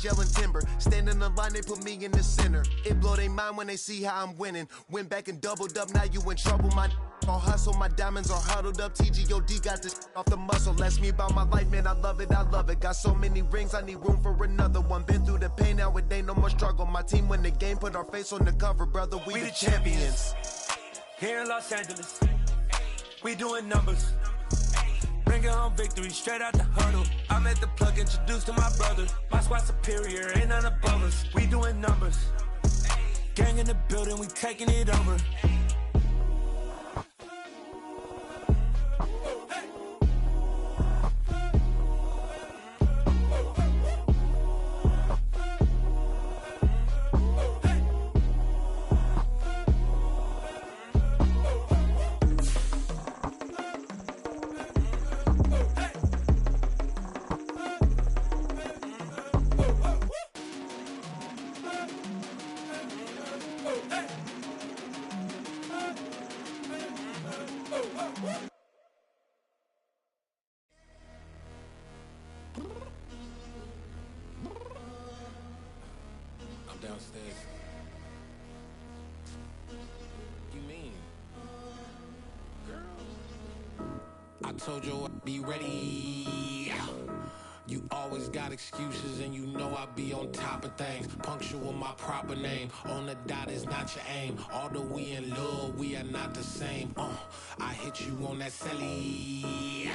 yelling timber. Stand in the line, they put me in the center. It blow their mind when they see how I'm winning. Went back and doubled up, now you in trouble. My all hustle, my diamonds are huddled up. TGOD got this off the muscle. Ask me about my life, man, I love it, I love it. Got so many rings, I need room for another one. Been through the pain, now it ain't no more struggle. My team win the game, put our face on the cover, brother, we the champions. Here in Los Angeles, we doing numbers. Bringing home victory straight out the huddle. I'm at the plug, introduced to my brother. My squad superior, ain't none above us. We doing numbers. Gang in the building, we taking it over. I'm downstairs. You mean? Girl, I told you I'd be ready. You always got excuses and you know I be on top of things. Punctual my proper name. On the dot is not your aim. Although we in love, we are not the same. I hit you on that celly.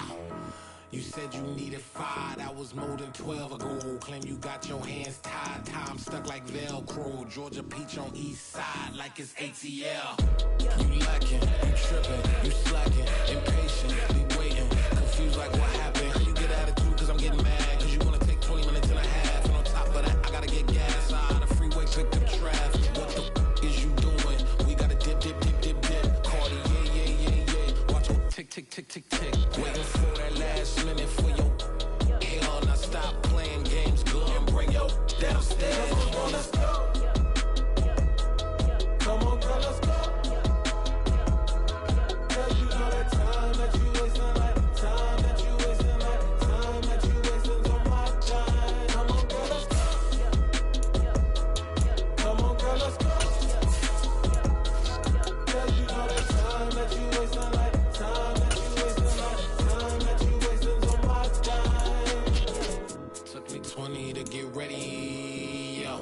You said you needed 5, that was more than 12 ago. Claim you got your hands tied, time stuck like Velcro. Georgia Peach on east side like it's ATL. You lacking, you tripping, you slacking, impatient, be waiting, confused like what happened. How you get attitude cause I'm getting mad, cause you wanna take 20 minutes and a half. And on top of that, I gotta get gas out of the freeway, pick up traffic. What the is you doing? We gotta dip, dip, dip, dip, dip. Cardi, yeah. Watch it tick, tick, tick, tick, tick. Waiting for that last minute for your hell. Now stop playing games, go and bring your downstairs. Come on, let's go. Come on, girl, let's go. Cause you know that time that you wasting, like time that you wasting, like time that you wasting on my time. Come on, girl, let's go. Come on, girl, let's go. Cause you know that time that you wasting, like time that you wasting, like time that you wasting on my time. Took me 20 to get ready, yo.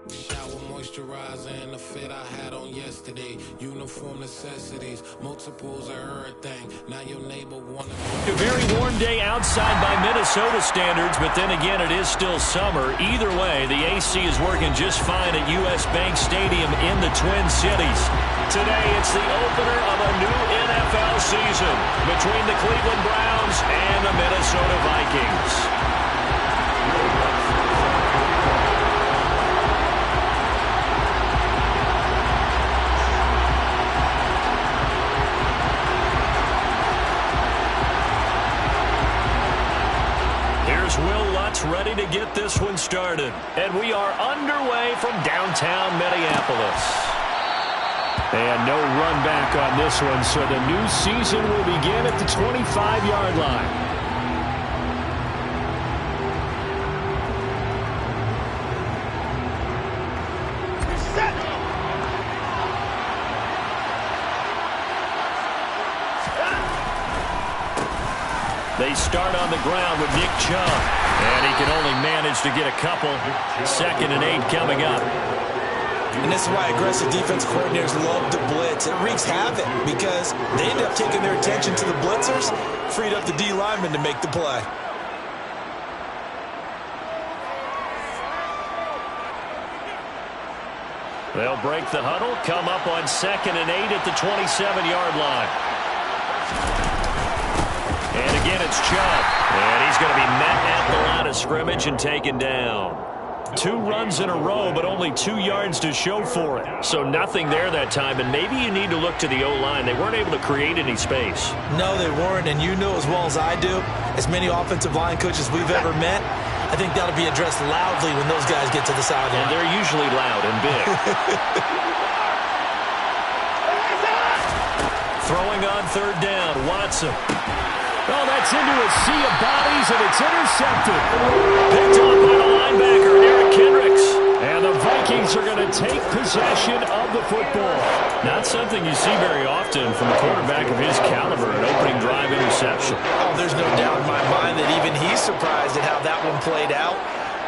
Shower moisturizer and the fit I had on yesterday. Uniform necessities, multiples of everything. Now your neighbor wanna. A very warm day outside by Minnesota standards, but then again, it is still summer. Either way, the AC is working just fine at U.S. Bank Stadium in the Twin Cities. Today, it's the opener of a new NFL season between the Cleveland Browns and the Minnesota Vikings. Will Lutz ready to get this one started. And we are underway from downtown Minneapolis. And no run back on this one, so the new season will begin at the 25-yard line. They start on the ground with Nick Chubb, and he can only manage to get a couple. 2nd and 8 coming up. And this is why aggressive defense coordinators love to blitz. It wreaks havoc because they end up taking their attention to the blitzers, freed up the D lineman to make the play. They'll break the huddle, come up on 2nd and 8 at the 27-yard line. And again, it's Chubb. And he's going to be met at the line of scrimmage and taken down. 2 runs in a row, but only 2 yards to show for it. So nothing there that time, and maybe you need to look to the O-line. They weren't able to create any space. No, they weren't, and you know as well as I do, as many offensive line coaches we've ever met, I think that'll be addressed loudly when those guys get to the sideline. And they're usually loud and big. Throwing on 3rd down, Watson. Oh, that's into a sea of bodies, and it's intercepted. Picked off by the linebacker. Justin, from a quarterback of his caliber, an opening drive interception. Oh, there's no doubt in my mind that even he's surprised at how that one played out.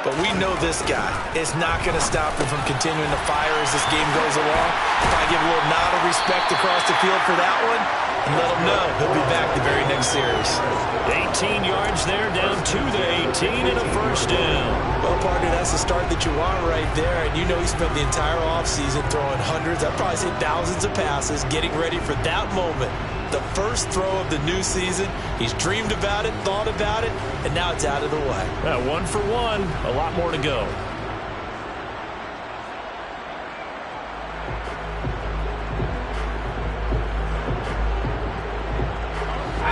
But we know this guy is not going to stop him from continuing to fire as this game goes along. If I give a little nod of respect across the field for that one, and let him know he'll be back the very next series. 18 yards there, down to the 18 and a first down. Well, partner, that's the start that you want right there. And you know he spent the entire offseason throwing hundreds, I'd probably say thousands of passes, getting ready for that moment. The first throw of the new season. He's dreamed about it, thought about it, and now it's out of the way. 1 for 1, a lot more to go.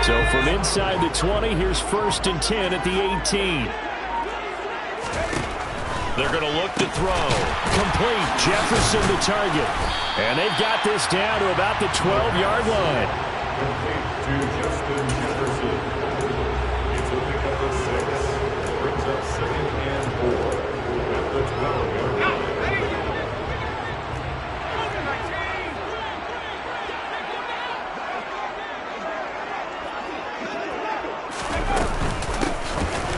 So from inside the 20, here's 1st and 10 at the 18. They're going to look to throw. Complete. Jefferson the target. And they've got this down to about the 12-yard line. To Justin Jefferson. It's a pickup of 6. Brings up 2nd and 4 at the 12-yard line.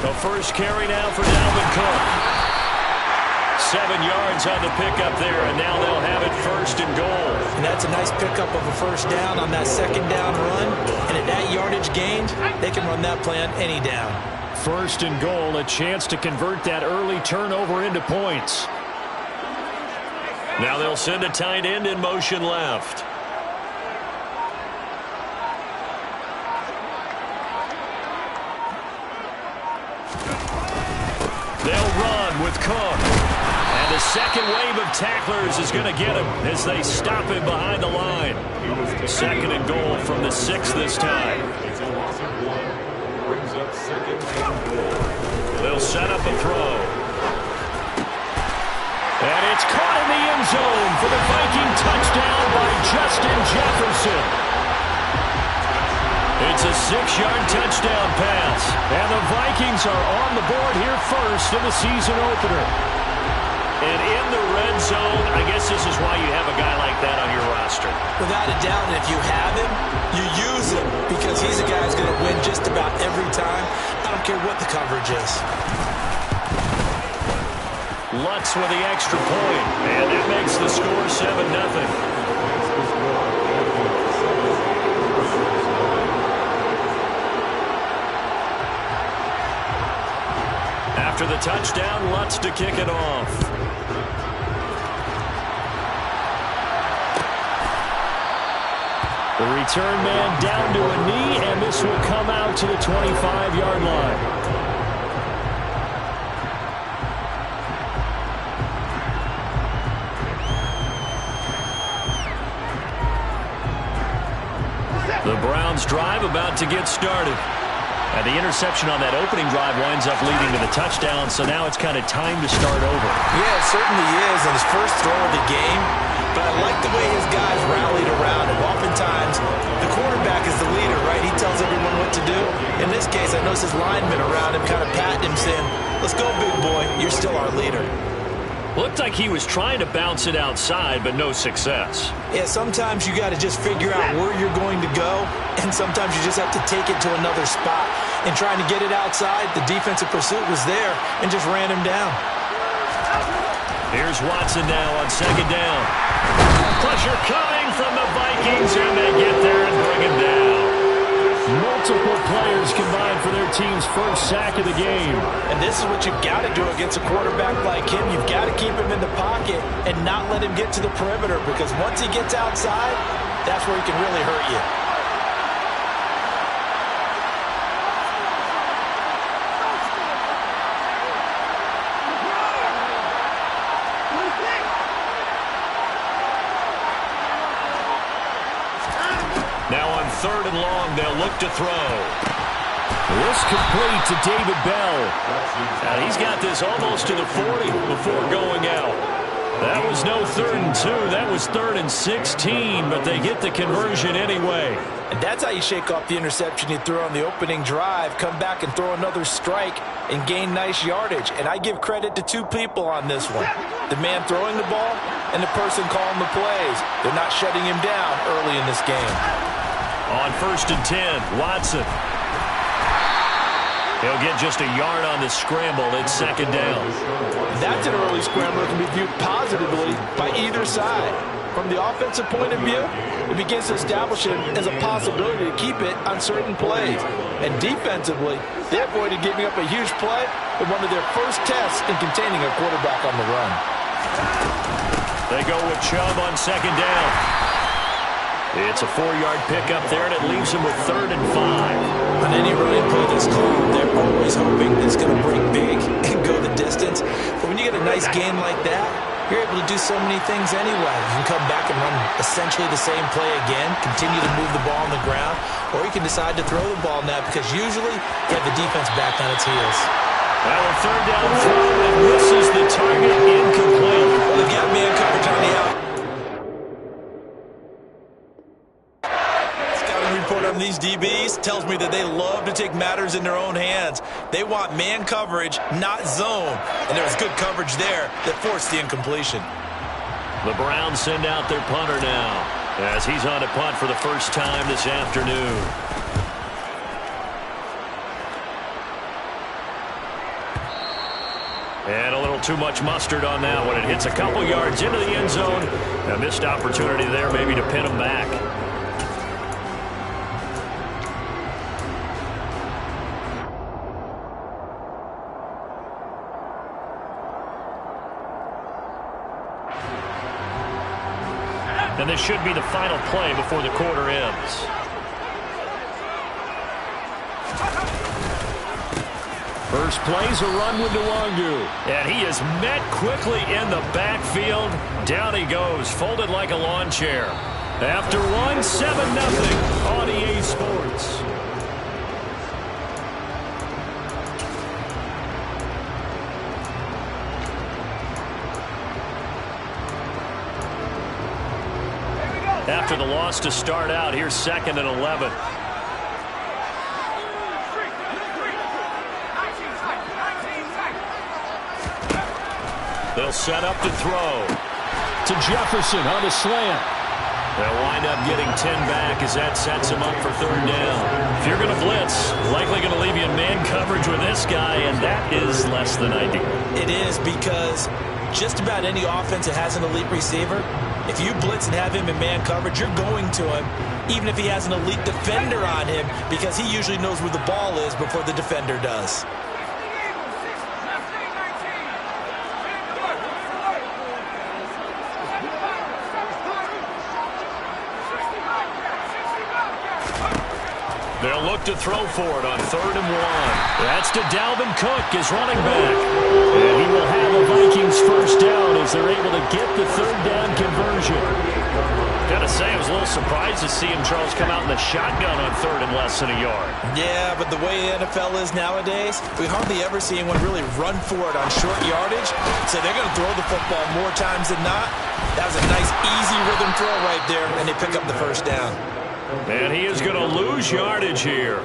The first carry now for Dalvin Cook. 7 yards on the pickup there, and now they'll have it 1st and goal. And that's a nice pickup of a first down on that 2nd down run. And at that yardage gained, they can run that play on any down. 1st and goal, a chance to convert that early turnover into points. Now they'll send a tight end in motion left. They'll run with Cook. And the second wave of tacklers is going to get him as they stop him behind the line. 2nd and goal from the 6 this time. It's a loss of 1. Brings up 2nd and goal. They'll set up a throw. And it's caught in the end zone for the Viking touchdown by Justin Jefferson. It's a 6-yard touchdown pass. And the Vikings are on the board here first in the season opener. And in the red zone, I guess this is why you have a guy like that on your roster. Without a doubt, and if you have him, you use him because he's a guy who's going to win just about every time. I don't care what the coverage is. Lutz with the extra point, and it makes the score 7-0. After the touchdown, Lutz to kick it off. The return man down to a knee, and this will come out to the 25-yard line. The Browns drive about to get started. And the interception on that opening drive winds up leading to the touchdown, so now it's kind of time to start over. Yeah, it certainly is, and his first throw of the game. But I like the way his guys rallied around him. Oftentimes, the quarterback is the leader, right? He tells everyone what to do. In this case, I noticed his linemen around him kind of patting him, saying, "Let's go, big boy. You're still our leader." Looked like he was trying to bounce it outside, but no success. Yeah, sometimes you got to just figure out where you're going to go, and sometimes you just have to take it to another spot. And trying to get it outside, the defensive pursuit was there and just ran him down. Here's Watson now on 2nd down. Pressure coming from the Vikings, and they get there and bring him down. Multiple players combined for their team's first sack of the game. And this is what you've got to do against a quarterback like him. You've got to keep him in the pocket and not let him get to the perimeter, because once he gets outside, that's where he can really hurt you. Now on 3rd and long, they'll look to throw. This complete to David Bell. Now he's got this almost to the 40 before going out. That was no 3rd and 2. That was 3rd and 16, but they get the conversion anyway. And that's how you shake off the interception you threw on the opening drive, come back and throw another strike and gain nice yardage. And I give credit to two people on this one. the man throwing the ball and the person calling the plays. They're not shutting him down early in this game. On 1st and 10, Watson. He'll get just a yard on the scramble. It's 2nd down. That's an early scramble that can be viewed positively by either side. From the offensive point of view, it begins to establish it as a possibility to keep it on certain plays. And defensively, they avoided giving up a huge play in one of their first tests in containing a quarterback on the run. They go with Chubb on 2nd down. It's a 4-yard pickup there, and it leaves them with 3rd and 5. On any running play that's called, they're always hoping it's going to break big and go the distance. But when you get a nice gain like that, you're able to do so many things anyway. You can come back and run essentially the same play again, continue to move the ball on the ground, or you can decide to throw the ball now because usually you have the defense back on its heels. Well, a 3rd down throw that misses the target, incomplete. Well, they've got man coverage on the out. Report on these DBs tells me that they love to take matters in their own hands. They want man coverage, not zone. And there was good coverage there that forced the incompletion. The Browns send out their punter now as he's on to punt for the first time this afternoon. And a little too much mustard on that one. It hits a couple yards into the end zone. A missed opportunity there maybe to pin him back. And this should be the final play before the quarter ends. First play's a run with Nwangu. And he is met quickly in the backfield. Down he goes, folded like a lawn chair. After one, 7-0 on EA Sports. After the loss to start out, here's 2nd and 11. They'll set up to throw. To Jefferson on the slant. They'll wind up getting 10 back as that sets them up for 3rd down. If you're going to blitz, likely going to leave you in man coverage with this guy, and that is less than ideal. It is because just about any offense that has an elite receiver, if you blitz and have him in man coverage, you're going to him, even if he has an elite defender on him, because he usually knows where the ball is before the defender does. They'll look to throw for it on 3rd and 1. That's to Dalvin Cook, his running back. And he will have a Vikings first down as they're able to get the 3rd down conversion. Gotta say, I was a little surprised to see him, Charles, come out in the shotgun on 3rd and less than a yard. Yeah, but the way the NFL is nowadays, we hardly ever see anyone really run for it on short yardage. So they're going to throw the football more times than not. That was a nice, easy rhythm throw right there, and they pick up the first down. And he is going to lose yardage here.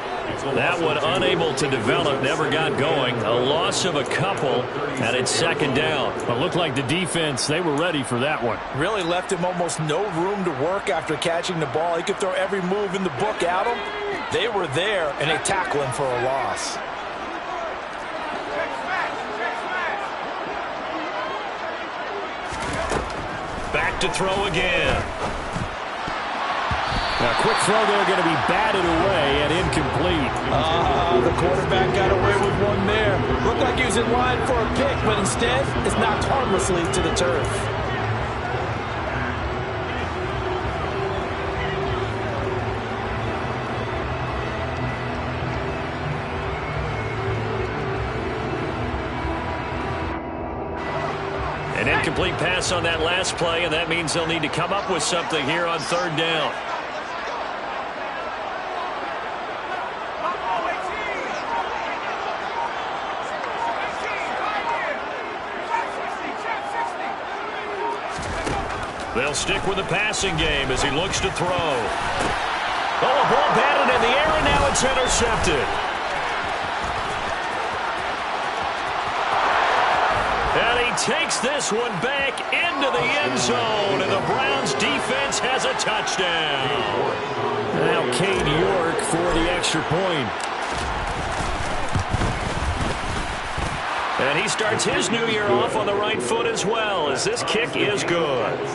That one unable to develop, never got going. A loss of a couple, and it's 2nd down. It looked like the defense, they were ready for that one. Really left him almost no room to work after catching the ball. He could throw every move in the book at him. They were there, and they tackle him for a loss. Back to throw again. Now, quick throw there, going to be batted away and incomplete. The quarterback got away with one there. Looked like he was in line for a pick, but instead, it's knocked harmlessly to the turf. An incomplete pass on that last play, and that means they'll need to come up with something here on 3rd down. They'll stick with the passing game as he looks to throw. Oh, a ball batted in the air, and now it's intercepted. And he takes this one back into the end zone, and the Browns defense has a touchdown. Now Cade York for the extra point. And he starts his new year off on the right foot as well, as this kick is good.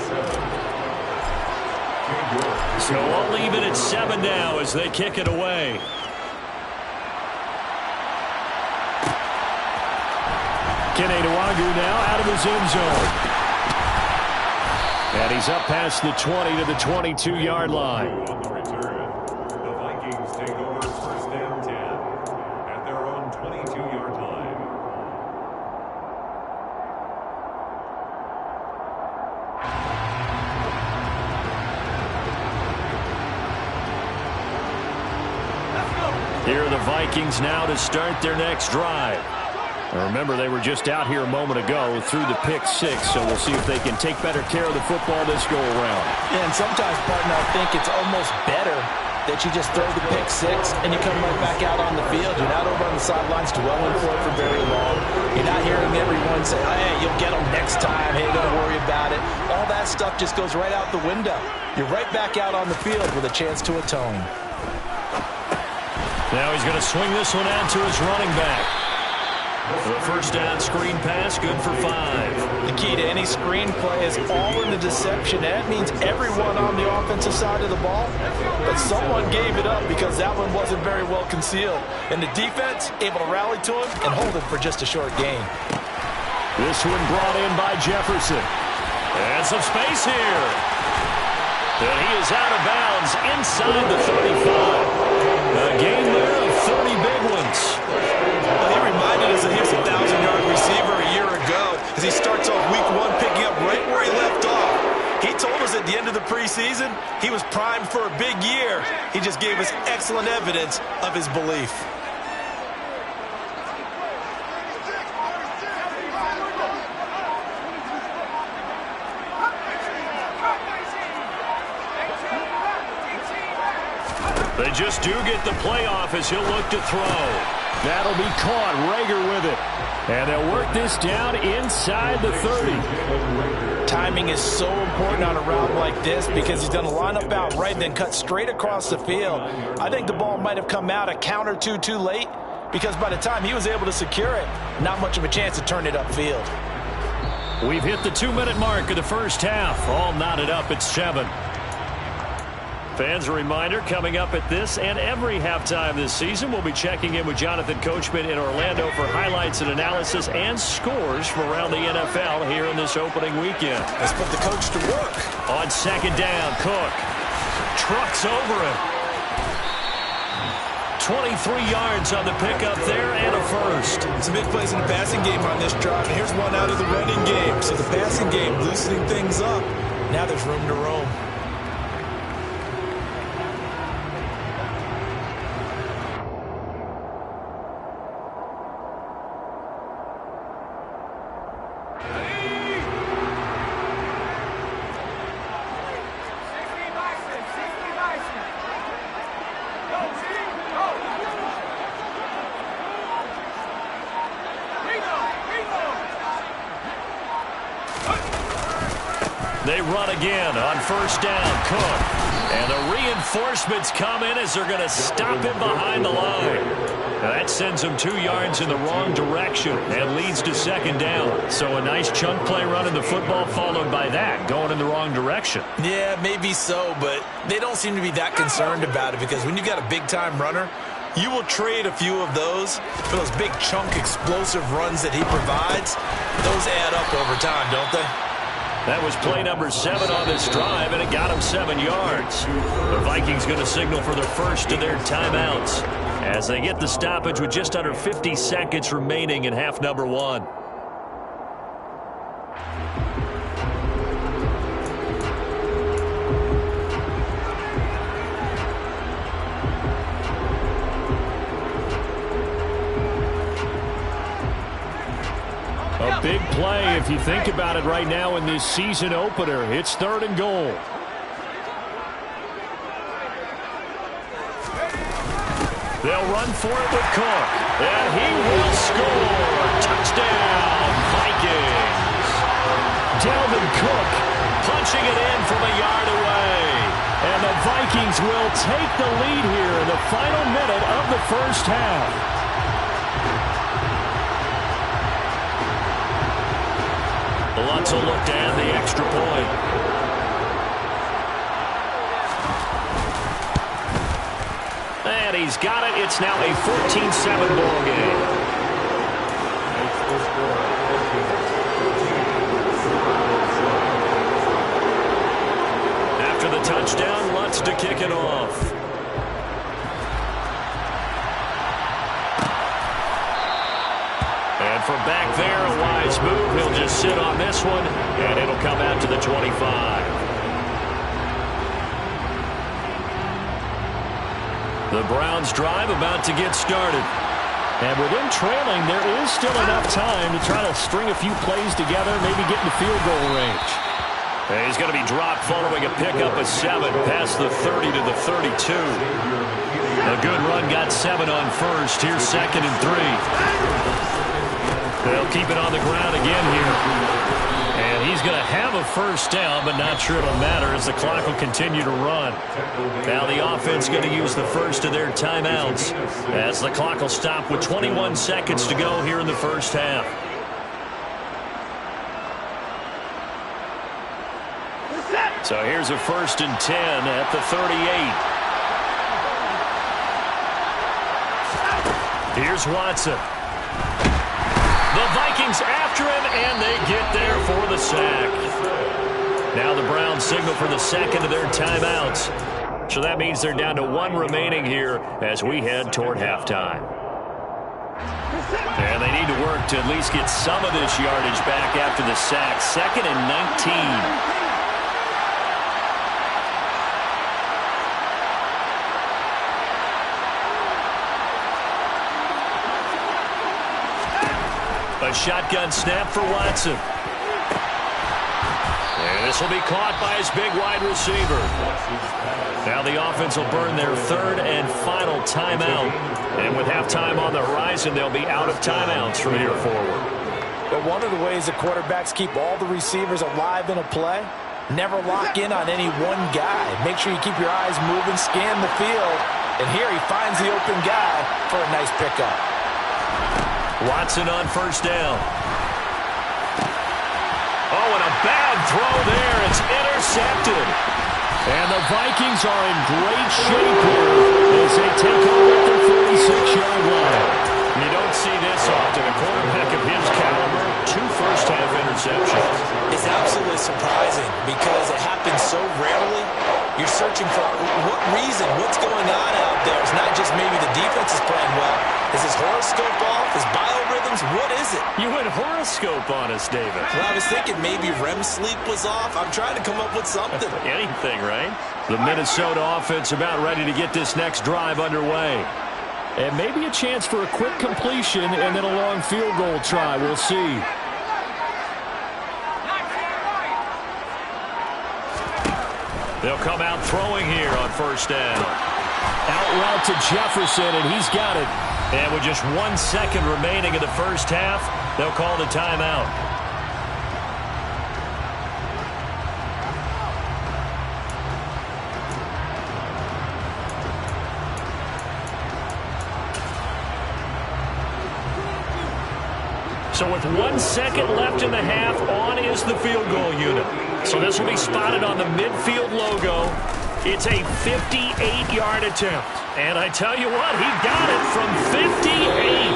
So I'll leave it at 7 now as they kick it away. Keneduagu now out of his end zone. And he's up past the 20 to the 22-yard line. On the return, the Vikings take over first and 10 at their own 22-yard line. Here are the Vikings now to start their next drive. Remember, they were just out here a moment ago through the pick 6, so we'll see if they can take better care of the football this go-around. Yeah, and sometimes, partner, I think it's almost better that you just throw the pick 6 and you come right back out on the field. You're not over on the sidelines dwelling for it for very long. You're not hearing everyone say, hey, you'll get them next time. Hey, don't worry about it. All that stuff just goes right out the window. You're right back out on the field with a chance to atone. Now he's going to swing this one out to his running back. The first down screen pass, good for 5. The key to any screen play is all in the deception. That means everyone on the offensive side of the ball, but someone gave it up because that one wasn't very well concealed. And the defense able to rally to him and hold him for just a short gain. This one brought in by Jefferson. And some space here. And he is out of bounds inside the 35. A gain there of 30 big ones. Well, he reminded us that he was a 1,000-yard receiver a year ago as he starts off week 1 picking up right where he left off. He told us at the end of the preseason he was primed for a big year. He just gave us excellent evidence of his belief. They just do get the playoff as he'll look to throw. That'll be caught. Rager with it. And they'll work this down inside the 30. Timing is so important on a route like this because he's going to line up out right and then cut straight across the field. I think the ball might have come out a count or two too late because by the time he was able to secure it, not much of a chance to turn it upfield. We've hit the 2-minute mark of the first half. All knotted up at 7. Fans, a reminder, coming up at this and every halftime this season, we'll be checking in with Jonathan Coachman in Orlando for highlights and analysis and scores from around the NFL here in this opening weekend. Let's put the coach to work. On second down, Cook trucks over him. 23 yards on the pickup there and a first. Some big plays in the passing game on this drive, and here's one out of the running game. So the passing game loosening things up. Now there's room to roam. They run again on first down, Cook. And the reinforcements come in as they're going to stop him behind the line. Now that sends him 2 yards in the wrong direction and leads to second down. So a nice chunk play running the football followed by that, going in the wrong direction. Yeah, maybe so, but they don't seem to be that concerned about it because when you got a big-time runner, you will trade a few of those for those big chunk explosive runs that he provides. Those add up over time, don't they? That was play number 7 on this drive, and it got him 7 yards. The Vikings going to signal for their first of their timeouts as they get the stoppage with just under 50 seconds remaining in half number 1. A big play if you think about it right now in this season opener. It's 3rd and goal. They'll run for it with Cook. And he will score. Touchdown, Vikings. Dalvin Cook punching it in from a yard away. And the Vikings will take the lead here in the final minute of the first half. Lutz will look to add the extra point. And he's got it. It's now a 14-7 ball game. After the touchdown, Lutz to kick it off. And from back there, a wise move. He'll just sit on this one, and it'll come out to the 25. The Browns drive about to get started. And with them trailing, there is still enough time to try to string a few plays together, maybe get in the field goal range. And he's going to be dropped following a pickup of 7 past the 30 to the 32. A good run got 7 on first. Here's 2nd and 3. They'll keep it on the ground again here. And he's going to have a first down, but not sure it'll matter as the clock will continue to run. Now the offense going to use the first of their timeouts as the clock will stop with 21 seconds to go here in the first half. So here's a 1st and 10 at the 38. Here's Watson. The Vikings after him, and they get there for the sack. Now the Browns signal for the second of their timeouts. So that means they're down to 1 remaining here as we head toward halftime. And they need to work to at least get some of this yardage back after the sack. 2nd and 19. A shotgun snap for Watson. And this will be caught by his big wide receiver. Now the offense will burn their 3rd and final timeout. And with halftime on the horizon, they'll be out of timeouts from here forward. But one of the ways that quarterbacks keep all the receivers alive in a play, never lock in on any one guy. Make sure you keep your eyes moving, scan the field. And here he finds the open guy for a nice pickup. Watson on first down. Oh, and a bad throw there. It's intercepted. And the Vikings are in great shape here as they take over at the 46-yard line. You don't see this often. A quarterback of his caliber, 2 first-half interceptions. It's absolutely surprising because it happens so rarely. You're searching for what reason, what's going on out there. It's not just maybe the defense is playing well. Is his horoscope off? His biorhythms? What is it? You went horoscope on us, David. Well, I was thinking maybe REM sleep was off. I'm trying to come up with something. Anything, right? The Minnesota offense about ready to get this next drive underway. And maybe a chance for a quick completion and then a long field goal try. We'll see. They'll come out throwing here on first down. Out route to Jefferson, and he's got it. And with just 1 second remaining in the first half, they'll call the timeout. So with 1 second left in the half, on is the field goal unit. So this will be spotted on the midfield logo. It's a 58-yard attempt. And I tell you what, he got it from 58.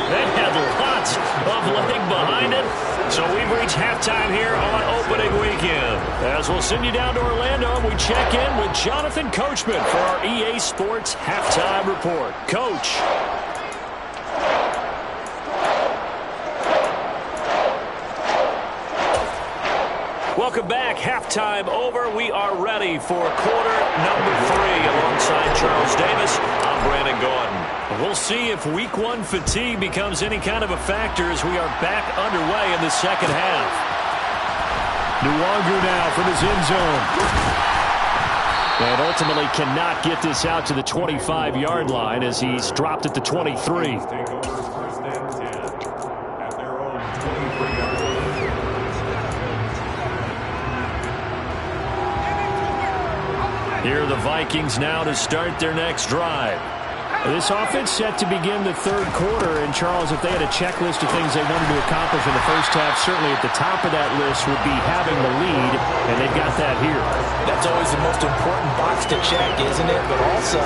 That had lots of leg behind it. So we've reached halftime here on opening weekend. As we'll send you down to Orlando, we check in with Jonathan Coachman for our EA Sports Halftime Report. Coach. Welcome back. Halftime over. We are ready for quarter number 3 alongside Charles Davis. I'm Brandon Gordon. We'll see if week 1 fatigue becomes any kind of a factor as we are back underway in the second half. Nwangu now from his end zone. And ultimately cannot get this out to the 25-yard line as he's dropped at the 23. Here are the Vikings now to start their next drive. This offense set to begin the third quarter. And, Charles, if they had a checklist of things they wanted to accomplish in the first half, certainly at the top of that list would be having the lead, and they've got that here. That's always the most important box to check, isn't it? But also,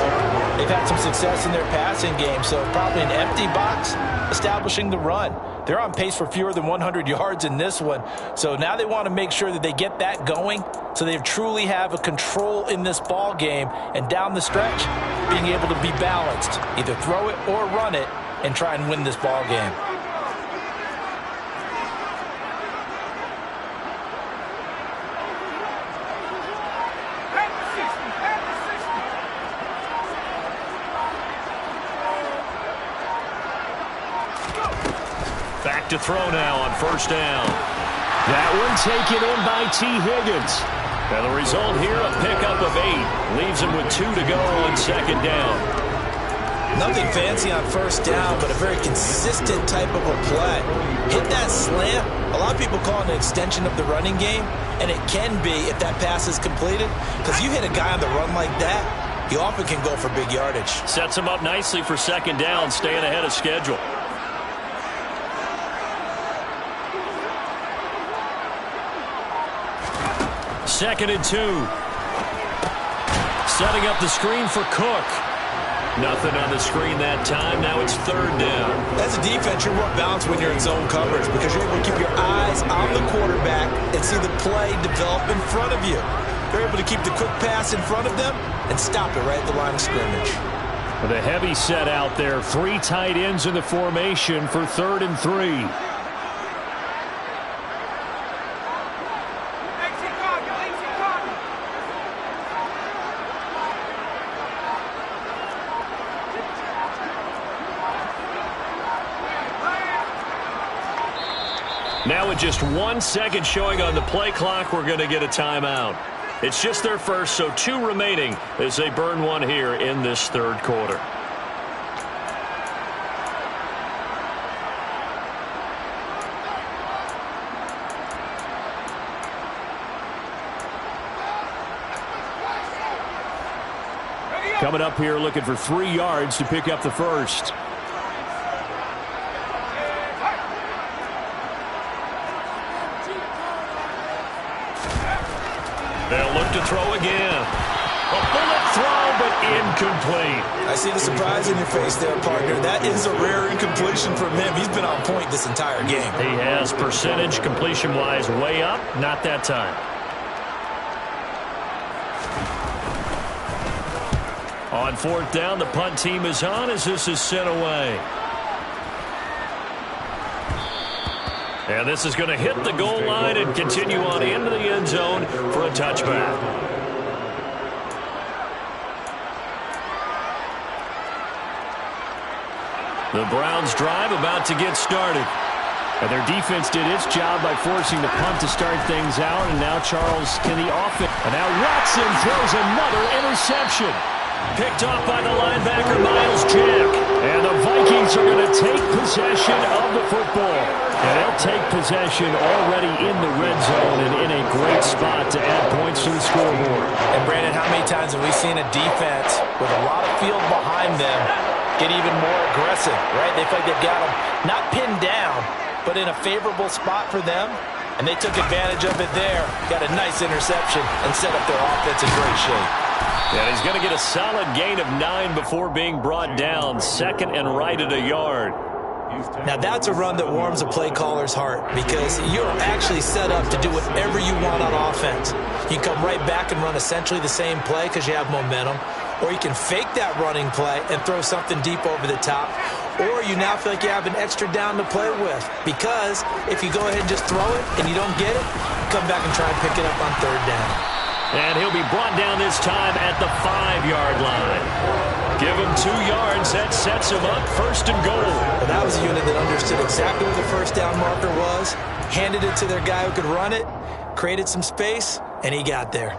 they've had some success in their passing game, so probably an empty box establishing the run. They're on pace for fewer than 100 yards in this one, so now they want to make sure that they get that going so they truly have a control in this ball game, and down the stretch, being able to be balanced, either throw it or run it, and try and win this ball game. Back to throw now on first down. That one taken in by T. Higgins. And the result here, a pickup of 8. Leaves him with 2 to go on second down. Nothing fancy on first down, but a very consistent type of a play. Hit that slant. A lot of people call it an extension of the running game, and it can be if that pass is completed, because you hit a guy on the run like that, he often can go for big yardage. Sets him up nicely for second down, staying ahead of schedule. Second and 2. Setting up the screen for Cook. Nothing on the screen that time. Now it's third down. As a defense, you're more balanced when you're in zone coverage because you're able to keep your eyes on the quarterback and see the play develop in front of you. You're able to keep the quick pass in front of them and stop it right at the line of scrimmage. With a heavy set out there, 3 tight ends in the formation for third and 3. Now with just 1 second showing on the play clock, we're going to get a timeout. It's just their first, so 2 remaining as they burn one here in this third quarter. Coming up here looking for 3 yards to pick up the first. They'll look to throw again. A bullet throw, but incomplete. I see the surprise in your face there, partner. That is a rare incompletion from him. He's been on point this entire game. He has percentage completion-wise way up. Not that time. On fourth down, the punt team is on as this is sent away. And this is going to hit the goal line and continue on into the end zone for a touchback. The Browns drive about to get started. And their defense did its job by forcing the punt to start things out. And now Charles can the offense. And now Watson throws another interception. Picked off by the linebacker, Miles Jack. And the Vikings are going to take possession of the football. And they'll take possession already in the red zone and in a great spot to add points to the scoreboard. And, Brandon, how many times have we seen a defense with a lot of field behind them get even more aggressive, right? They feel like they've got them not pinned down, but in a favorable spot for them. And they took advantage of it there. Got a nice interception and set up their offense in great shape. And he's going to get a solid gain of 9 before being brought down. Second and right at a yard. Now that's a run that warms a play caller's heart because you're actually set up to do whatever you want on offense. You can come right back and run essentially the same play because you have momentum, or you can fake that running play and throw something deep over the top, or you now feel like you have an extra down to play with because if you go ahead and just throw it and you don't get it, come back and try and pick it up on third down. And he'll be brought down this time at the 5-yard line. Give him 2 yards. That sets him up first and goal. Well, that was a unit that understood exactly where the first down marker was, handed it to their guy who could run it, created some space, and he got there.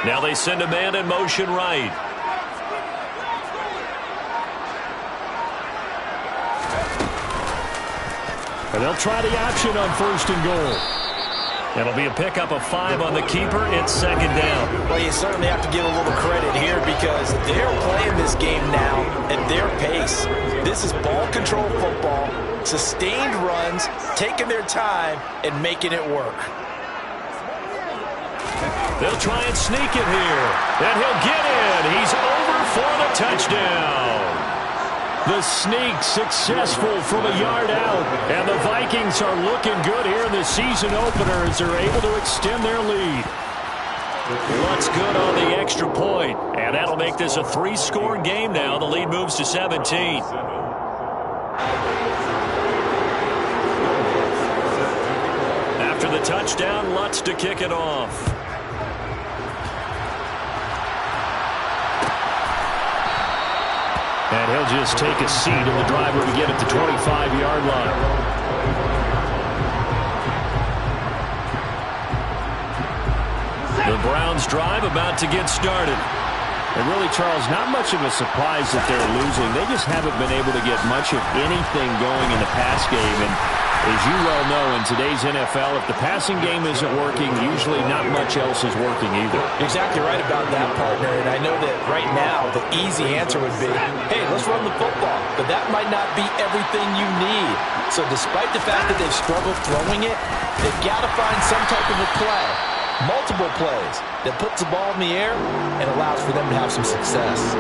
Now they send a man in motion right. And they'll try the option on 1st and goal. It'll be a pickup of 5 on the keeper. It's 2nd down. Well, you certainly have to give a little credit here because they're playing this game now at their pace. This is ball control football, sustained runs, taking their time, and making it work. They'll try and sneak it here. And he'll get in. He's over for the touchdown. The sneak successful from a yard out. And the Vikings are looking good here in the season opener as they're able to extend their lead. Lutz good on the extra point. And that'll make this a 3-score game now. The lead moves to 17. After the touchdown, Lutz to kick it off. And he'll just take a seat in the driver to get at the 25-yard line. The Browns drive about to get started. And really, Charles, not much of a surprise that they're losing. They just haven't been able to get much of anything going in the pass game. And as you well know, in today's NFL, if the passing game isn't working, usually not much else is working either. Exactly right about that, partner. And I know that right now the easy answer would be, hey, let's run the football. But that might not be everything you need. So despite the fact that they've struggled throwing it, they've got to find some type of a play, multiple plays, that puts the ball in the air and allows for them to have some success.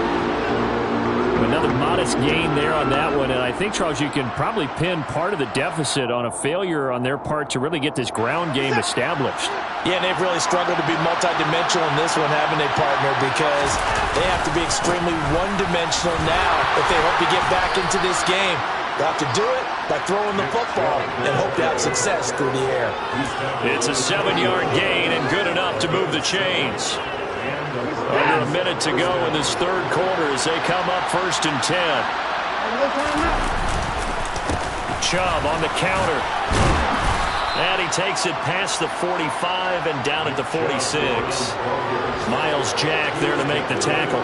Another modest gain there on that one, and I think, Charles, you can probably pin part of the deficit on a failure on their part to really get this ground game established. Yeah, and they've really struggled to be multidimensional in this one, haven't they, partner? Because they have to be extremely one-dimensional now if they hope to get back into this game. They'll have to do it by throwing the football and hope to have success through the air. It's a 7-yard gain and good enough to move the chains. Under a minute to go in this third quarter as they come up 1st and 10. Chubb on the counter. And he takes it past the 45 and down at the 46. Miles Jack there to make the tackle.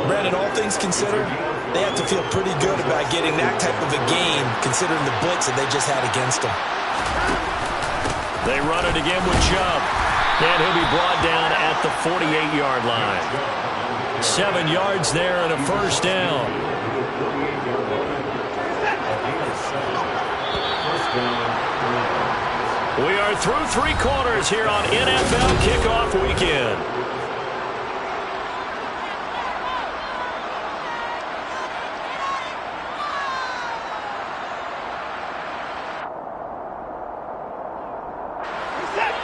Brandon, all things considered, they have to feel pretty good about getting that type of a gain considering the blitz that they just had against them. They run it again with Chubb. And he'll be brought down at the 48-yard line. 7 yards there and a 1st down. We are through 3 quarters here on NFL Kickoff Weekend.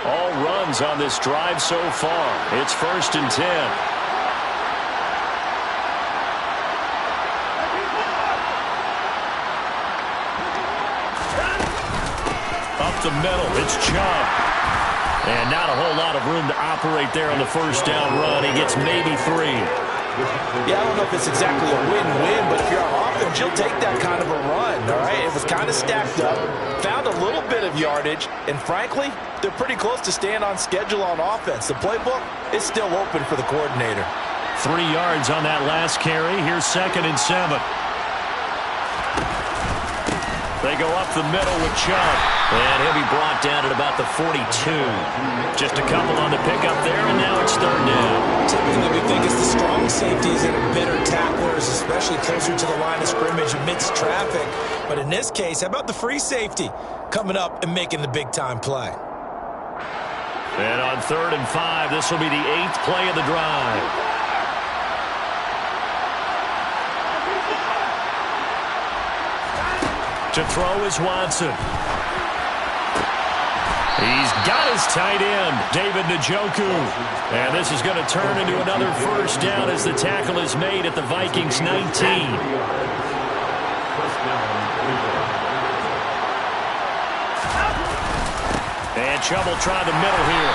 All runs on this drive so far. It's 1st and 10. Up the middle, it's Chubb. And not a whole lot of room to operate there on the 1st down run. He gets maybe 3. Yeah, I don't know if it's exactly a win-win, but if you're on offense, you'll take that kind of a run, all right? It was kind of stacked up, found a little bit of yardage, and frankly, they're pretty close to staying on schedule on offense. The playbook is still open for the coordinator. 3 yards on that last carry. Here's 2nd and 7. They go up the middle with Chubb. And he'll be brought down at about the 42. Just a couple on the pickup there, and now it's 3rd down. Typically, we think it's the strong safeties that are better tacklers, especially closer to the line of scrimmage amidst traffic. But in this case, how about the free safety coming up and making the big-time play? And on 3rd and 5, this will be the 8th play of the drive. To throw is Watson. He's got his tight end, David Njoku. And this is going to turn into another 1st down as the tackle is made at the Vikings 19. And Chubb will try the middle here.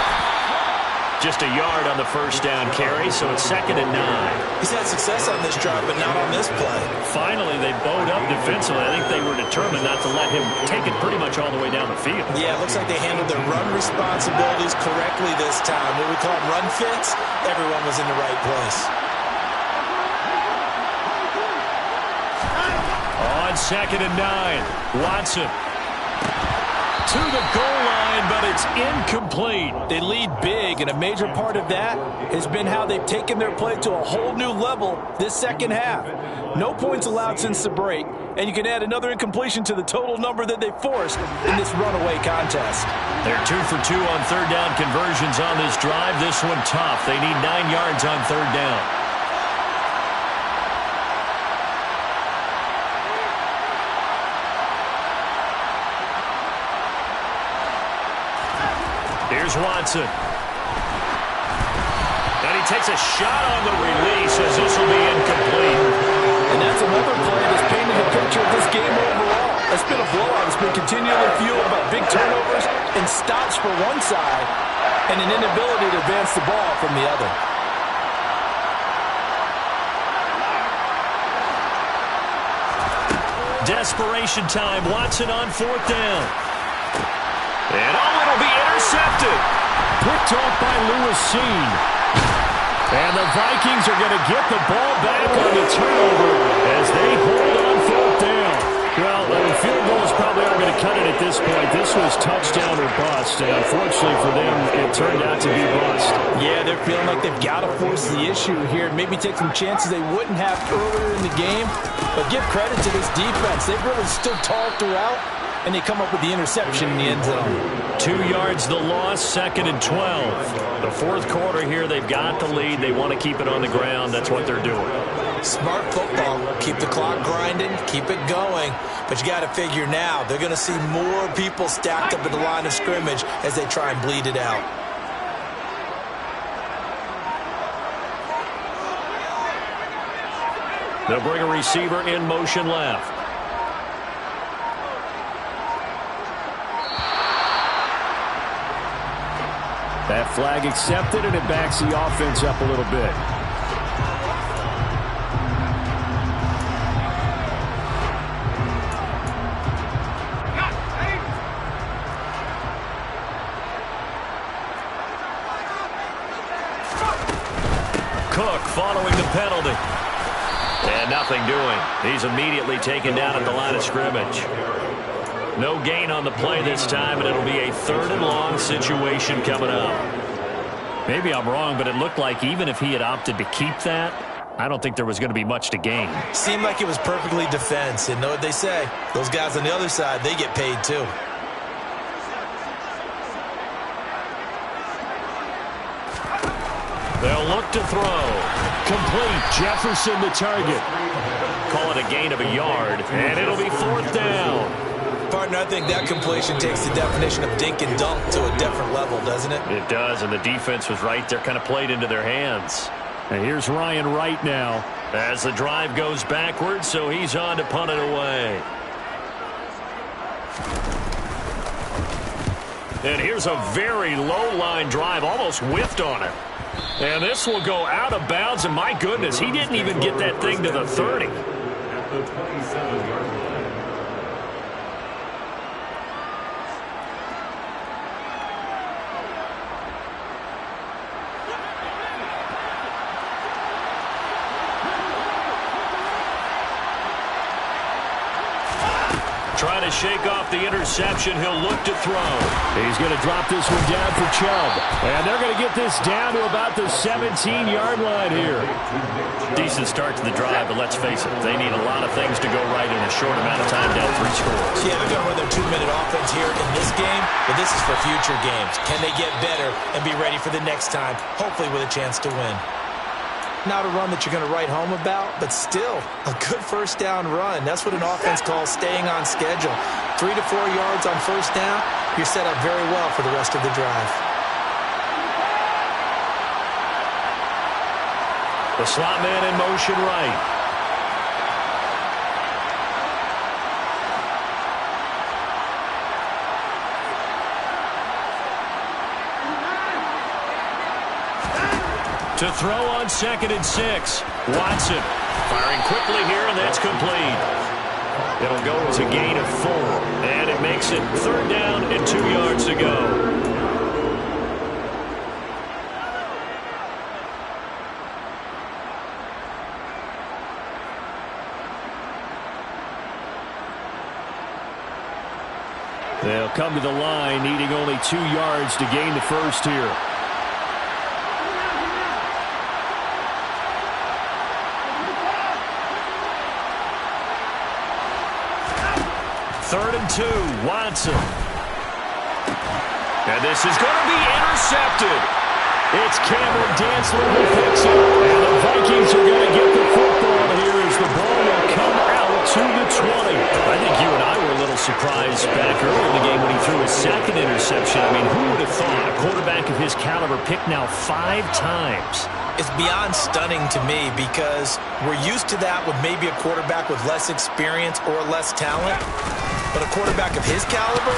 Just a yard on the first down carry, so it's 2nd and 9. He's had success on this drive, but not on this play. Finally, they bowed up defensively. I think they were determined not to let him take it pretty much all the way down the field. Yeah, it looks like they handled their run responsibilities correctly this time. What we call run fits, everyone was in the right place. On 2nd and 9, Watson to the goal line, but it's incomplete. They lead big, and a major part of that has been how they've taken their play to a whole new level this second half. No points allowed since the break, and you can add another incompletion to the total number that they forced in this runaway contest. They're 2 for 2 on third down conversions on this drive. This one tough. They need 9 yards on third down. Here's Watson. And he takes a shot on the release as this will be incomplete. And that's another play that's painted the picture of this game overall. It's been a blowout. It's been continually fueled by big turnovers and stops for one side and an inability to advance the ball from the other. Desperation time. Watson on 4th down. And it'll be intercepted. Picked off by Lewis Seen. And the Vikings are going to get the ball back on the turnover as they hold on 4th down. Well, the field goal is probably not going to cut it at this point. This was touchdown or bust, and unfortunately for them, it turned out to be bust. Yeah, they're feeling like they've got to force the issue here and maybe take some chances they wouldn't have earlier in the game. But give credit to this defense. They've really stood tall throughout, and they come up with the interception in the end zone. 2 yards the loss, 2nd and 12. The fourth quarter here, they've got the lead. They want to keep it on the ground. That's what they're doing. Smart football. Keep the clock grinding, keep it going. But you got to figure now, they're going to see more people stacked up at the line of scrimmage as they try and bleed it out. They'll bring a receiver in motion left. That flag accepted, and it backs the offense up a little bit. Cook following the penalty. And nothing doing. He's immediately taken down at the line of scrimmage. No gain on the play this time, and it'll be a 3rd and long situation coming up. Maybe I'm wrong, but it looked like even if he had opted to keep that, I don't think there was going to be much to gain. Seemed like it was perfectly defense, and know what they say. Those guys on the other side, they get paid too. They'll look to throw. Complete. Jefferson the target. Call it a gain of a yard, and it'll be 4th down. Partner, I think that completion takes the definition of dink and dunk to a different level, doesn't it? It does, and the defense was right there, kind of played into their hands. And here's Ryan Wright now as the drive goes backwards, so he's on to punt it away. And here's a very low-line drive, almost whiffed on it. And this will go out of bounds, and my goodness, he didn't even get that thing to the 30. At the 27-yard line. Trying to shake off the interception. He'll look to throw. He's going to drop this one down for Chubb. And they're going to get this down to about the 17-yard line here. Decent start to the drive, but let's face it, they need a lot of things to go right in a short amount of time, down 3 scores. Yeah, they're going to run their 2-minute offense here in this game, but this is for future games. Can they get better and be ready for the next time, hopefully with a chance to win? Not a run that you're going to write home about, but still a good first down run. That's what an offense calls staying on schedule. 3 to 4 yards on first down, you're set up very well for the rest of the drive. The slot man in motion right. To throw on 2nd and 6. Watson firing quickly here, and that's complete. It'll go as a gain of 4, and it makes it 3rd down and 2 yards to go. They'll come to the line, needing only 2 yards to gain the first here. Third and 2, Watson. And this is going to be intercepted. It's Cameron Dantzler who picks it. And the Vikings are going to get the football here as the ball will come out to the 20. I think you and I were a little surprised back early in the game when he threw his 2nd interception. I mean, who would have thought a quarterback of his caliber picked now 5 times? It's beyond stunning to me because we're used to that with maybe a quarterback with less experience or less talent. But a quarterback of his caliber,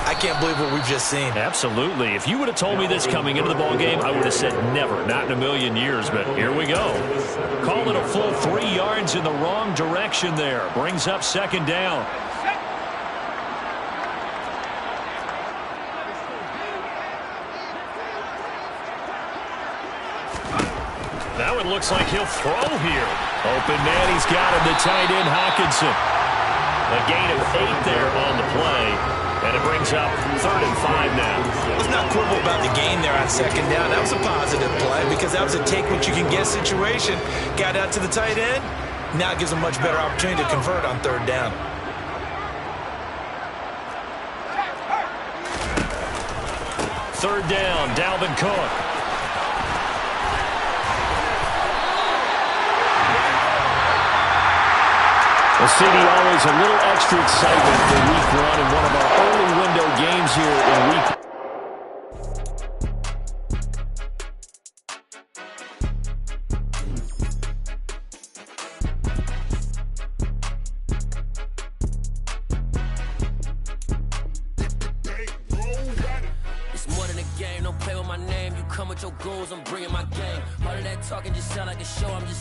I can't believe what we've just seen. Absolutely. If you would have told me this coming into the ballgame, I would have said never, not in a million years. But here we go. Call it a full 3 yards in the wrong direction there. Brings up 2nd down. Now it looks like he'll throw here. Open man, he's got him, the tight end Hawkinson. A gain of 8 there on the play, and it brings up 3rd and 5 now. Let's not quibble about the gain there on 2nd down. That was a positive play because that was a take-what-you-can-get situation. Got out to the tight end. Now it gives a much better opportunity to convert on 3rd down. Third down, Dalvin Cook. Well, CD, always a little extra excitement for week 1 and one of our early window games here in week 1. It's more than a game, don't play with my name. You come with your goals, I'm bringing my game. All of that talking just sound like a show, I'm just